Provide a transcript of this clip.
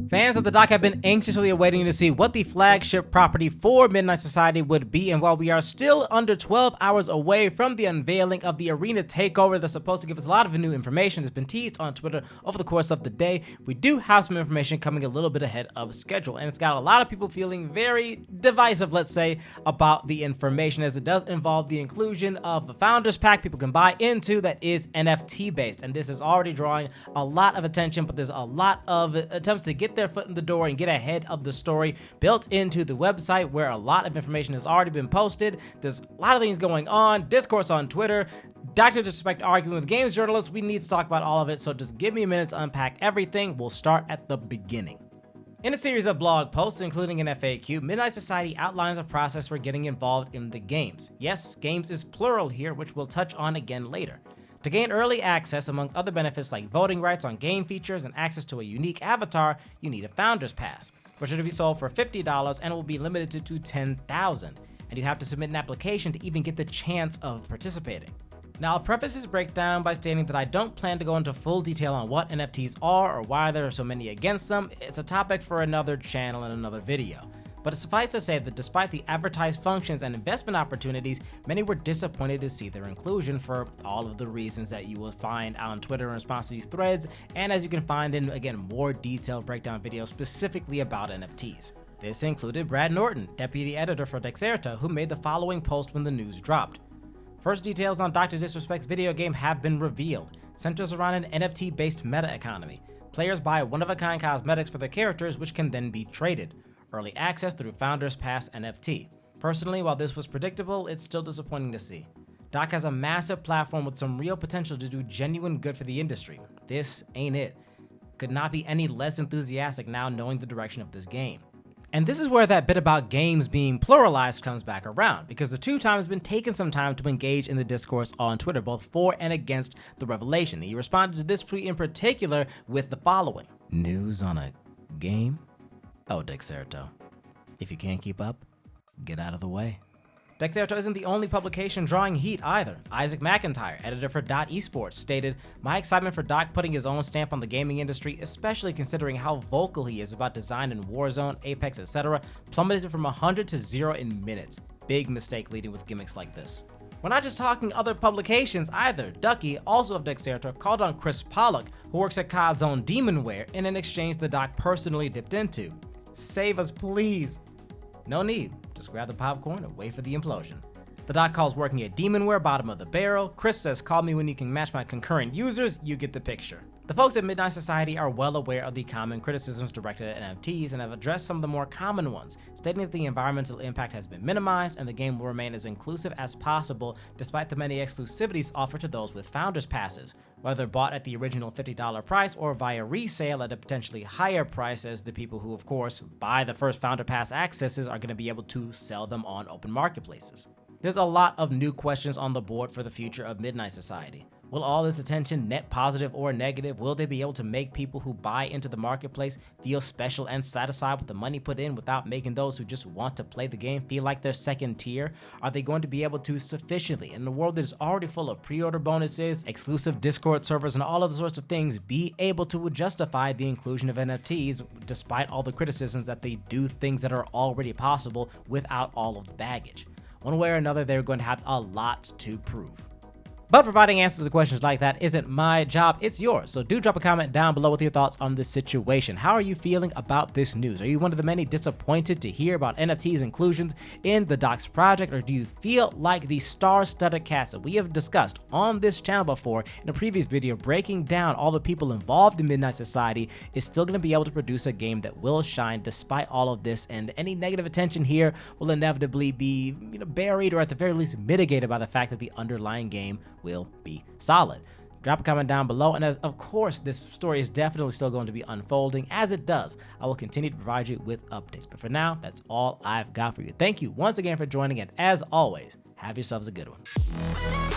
Fans of the doc have been anxiously awaiting to see what the flagship property for Midnight Society would be, and while we are still under 12 hours away from the unveiling of the arena takeover that's supposed to give us a lot of new information that's been teased on Twitter over the course of the day, we do have some information coming a little bit ahead of schedule, and it's got a lot of people feeling very divisive, let's say, about the information, as it does involve the inclusion of a founders pack people can buy into that is NFT based, and this is already drawing a lot of attention, but there's a lot of attempts to get their foot in the door and get ahead of the story built into the website, where a lot of information has already been posted. There's a lot of things going on, discourse on Twitter, Dr. Disrespect arguing with games journalists. We need to talk about all of it, so just give me a minute to unpack everything. We'll start at the beginning. In a series of blog posts, including an FAQ, Midnight Society outlines a process for getting involved in the games. Yes, games is plural here, which we'll touch on again later. To gain early access, amongst other benefits like voting rights on game features and access to a unique avatar, you need a Founders Pass, which should be sold for $50 and will be limited to 10,000, and you have to submit an application to even get the chance of participating. Now, I'll preface this breakdown by stating that I don't plan to go into full detail on what NFTs are or why there are so many against them. It's a topic for another channel and another video. But suffice to say that despite the advertised functions and investment opportunities, many were disappointed to see their inclusion for all of the reasons that you will find on Twitter in response to these threads, and as you can find in, again, more detailed breakdown videos specifically about NFTs. This included Brad Norton, deputy editor for Dexerto, who made the following post when the news dropped. First details on Dr. Disrespect's video game have been revealed. Centers around an NFT-based meta economy. Players buy one-of-a-kind cosmetics for their characters, which can then be traded. Early access through Founders Pass NFT. Personally, while this was predictable, it's still disappointing to see. Doc has a massive platform with some real potential to do genuine good for the industry. This ain't it. Could not be any less enthusiastic now knowing the direction of this game. And this is where that bit about games being pluralized comes back around, because the two times has been taking some time to engage in the discourse on Twitter, both for and against the revelation. He responded to this tweet in particular with the following. News on a game? Oh, Dexerto. If you can't keep up, get out of the way. Dexerto isn't the only publication drawing heat either. Isaac McIntyre, editor for Esports, stated, "My excitement for Doc putting his own stamp on the gaming industry, especially considering how vocal he is about design in Warzone, Apex, etc., plummeted from 100 to 0 in minutes. Big mistake leading with gimmicks like this." We're not just talking other publications either. Ducky, also of Dexerto, called on Chris Pollock, who works at COD's own Demonware, in an exchange the Doc personally dipped into. Save us, please. No need, just grab the popcorn and wait for the implosion. The Doc calls working at Demonware bottom of the barrel. Chris says, "Call me when you can match my concurrent users." You get the picture. The folks at Midnight Society are well aware of the common criticisms directed at NFTs and have addressed some of the more common ones, stating that the environmental impact has been minimized and the game will remain as inclusive as possible despite the many exclusivities offered to those with Founders Passes, whether bought at the original $50 price or via resale at a potentially higher price, as the people who, of course, buy the first Founder Pass accesses are going to be able to sell them on open marketplaces. There's a lot of new questions on the board for the future of Midnight Society. Will all this attention net positive or negative? Will they be able to make people who buy into the marketplace feel special and satisfied with the money put in without making those who just want to play the game feel like they're second tier? Are they going to be able to sufficiently, in a world that is already full of pre-order bonuses, exclusive Discord servers, and all of the sorts of things, be able to justify the inclusion of NFTs despite all the criticisms that they do things that are already possible without all of the baggage? One way or another, they're going to have a lot to prove. But providing answers to questions like that isn't my job, it's yours. So do drop a comment down below with your thoughts on this situation. How are you feeling about this news? Are you one of the many disappointed to hear about NFTs inclusions in the Docs project? Or do you feel like the star-studded cast that we have discussed on this channel before in a previous video breaking down all the people involved in Midnight Society is still going to be able to produce a game that will shine despite all of this, and any negative attention here will inevitably be buried or at the very least mitigated by the fact that the underlying game will be solid? Drop a comment down below, and as of course this story is definitely still going to be unfolding. As it does, I will continue to provide you with updates, but for now, that's all I've got for you. Thank you once again for joining, and as always, have yourselves a good one.